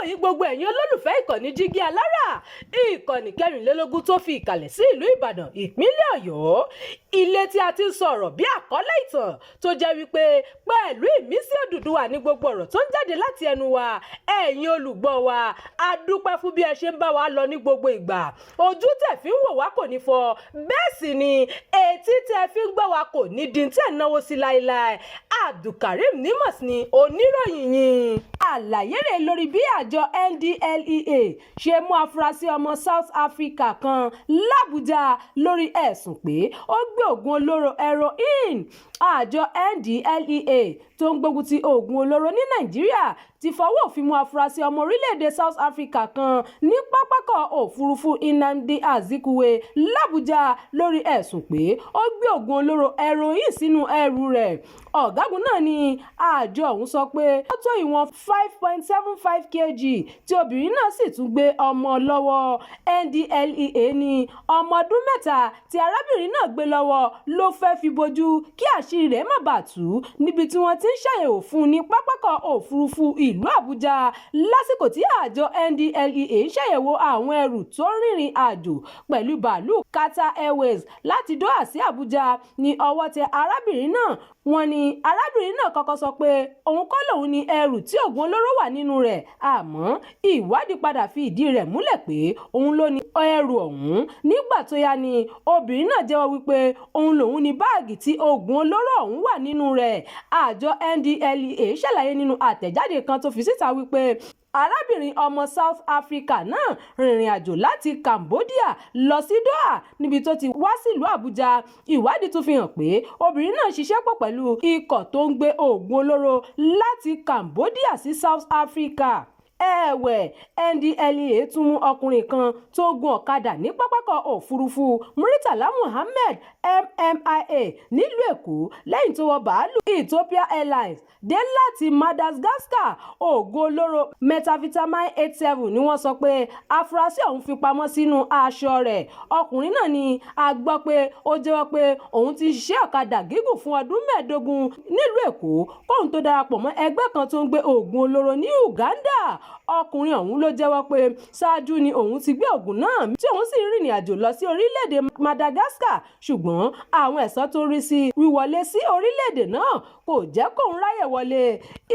wọ̀nyí gbogbo ẹ̀yin olólùfẹ́ ìkànnì Jígí Alára, ìkànnì 24 tó fi ìkàlẹ̀ sí ìlú Ìbàdàn, ìpínlẹ̀ Ọ̀yọ́. Ilé tí a ti ń sọ̀rọ̀ bí àkọ́lé ìtàn tó jẹ́ wípé pẹ̀lú ìmísí Odùduwà ní gbogbo ọ̀rọ̀ tó ń jáde láti ẹnu wa. Ẹ̀yin olùgbọ́ wa, a dúpẹ́ fún bí ẹ ṣe ń bá wa lọ ní gbogbo ìgbà. Ojú tẹ́ fi ń wò wá kò ní fọ́, bẹ́ẹ̀ sì ni etí tẹ́ fi ń gbọ́ wa kò ní di tẹ́ náwó sí láéláé. Abdulkareem Nimas ni oníròyìn yín. Àlàyé rẹ̀ lórí bí àjọ NDLEA ṣe mú afurasí ọmọ South Africa kan l'Àbújá lórí ẹ̀sùn pé ó gbé oògùn olóró heroin. Àjọ NDLEA tó ń gbógun ti oògùn olóró ní Nàìjíríà ti fọwọ́ òfin mú afurasí ọmọ orílẹ̀-èdè South Africa kan ní pápákọ̀ òfurufú Nnamdi Azikiwe l'Àbújá lórí ẹ̀sùn pé ó gbé oògùn olóró heroin sínú ẹrù rẹ̀. Ọ̀gágun náà ní àjọ ọ̀hún sọ pé ó tó ìwọ̀n 5.75 kg tí obìnrin náà sì tún gbé ọmọ lọ́wọ́. NDLEA ní ọmọ ọdún mẹ́ta tí arábìnrin náà gbé lọ́wọ́ ló fẹ́ fi bojú kí àṣírí rẹ̀ má bàa tú níbi tí wọ́n ti ń ṣàyẹ̀wò fún ní pápákọ̀ òfurufú ìlú Àbújá lásìkò tí àjọ NDLEA ń ṣàyẹ̀wò àwọn ẹrù tó rìnrìn àjò pẹ̀lú bàálù Qatar Airways láti Doha sí Àbújá ní ọwọ́ tẹ arábìnrin náà. Wọ́n ní arábìnrin náà kọ́kọ́ sọ pé òun kọ́ lòun ní ẹrù tí oògùn olóró wà nínú rẹ̀, àmọ́ ìwádìí padà fi ìdí rẹ̀ múlẹ̀ pé òun ló ní ẹrù ọ̀hún. Nígbà tó yá ni obìnrin náà jẹ́wọ́ wípé òun lòun ní báàgì tí oògùn olóró ọ̀hún wà nínú rẹ̀. Àjọ NDLEA ṣàlàyé nínú àtẹ̀jáde kan tó fi síta wípé arábìnrin ọmọ South Africa náà rìnrìn àjò láti Cambodia lọ sí Doha níbi tó ti wá sílùú Àbújá. Ìwádìí tún fi hàn pé obìnrin náà ṣiṣẹ́ pọ̀ pẹ̀lú ikọ̀ tó ń gbé oògùn olóró láti Cambodia sí South Africa. Ẹ̀wẹ̀, NDLEA tún mú ọkùnrin kan tó gun ọ̀kadà ní pápákọ̀ òfurufú Muritala Muhammed MMIA nílùú Èkó lẹ́yìn tó wọ bàálù Ethiopia Airlines dé láti Madagascar. Oògùn olóró methamphetamine 87 ni wọ́n sọ pé afurasí ọ̀hún fi pamọ́ sínú aṣọ rẹ̀. Ọkùnrin náà ni a gbọ́ pé ó jẹ́wọ́ pé òun ti ṣiṣẹ́ ọ̀kadà gígùn fún ọdún 15 nílùú Èkó kóun tó darapọ̀ mọ́ ẹgbẹ́ kan tó ń gbé oògùn olóró ní Uganda. Ọkùnrin ọ̀hún ló jẹ́wọ́ pé ṣáájú ni òun ti gbé oògùn náà tí òun sì rìnrìn àjò lọ sí orílẹ̀-èdè Madagascar, ṣùgbọ́n àwọn ẹ̀ṣọ́ tó rí sí wíwọlé sí orílẹ̀-èdè náà kò jẹ́ kóun ráyè wọlé.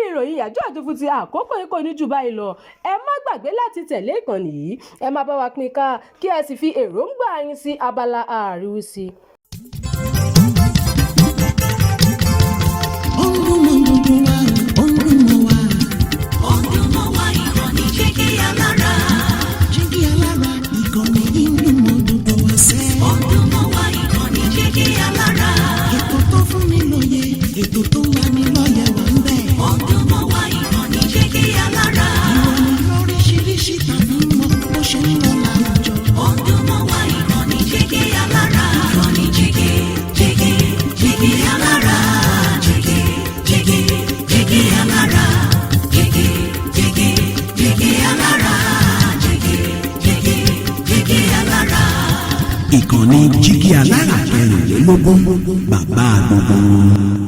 Ìròyìn àjọ àjòfún ti àkókò yìí kò ní jù báyìí lọ. Ẹ má gbàgbé láti tẹ̀lé ìkànnì yìí, ẹ má bá wa pín ká kí ẹ sì fi èròǹgbà yín sí abala àríwísí. Ètò tó wà ní lọ́yẹ̀ wà ń bẹ̀. Ọdún mọ́ wá ìkànnì Jígí Alára. Ìròyìn lóríṣiríṣi tàbí mọ́ bó ṣe ń lọ láwùjọ. Ọdún mọ́ wá ìkànnì Jígí Alára. Ìkànnì Jígí Alára. Jígí Alára. Jígí Alára. Jígí Alára. Ìkànnì Jígí Alára 24, bàbá gbogbo.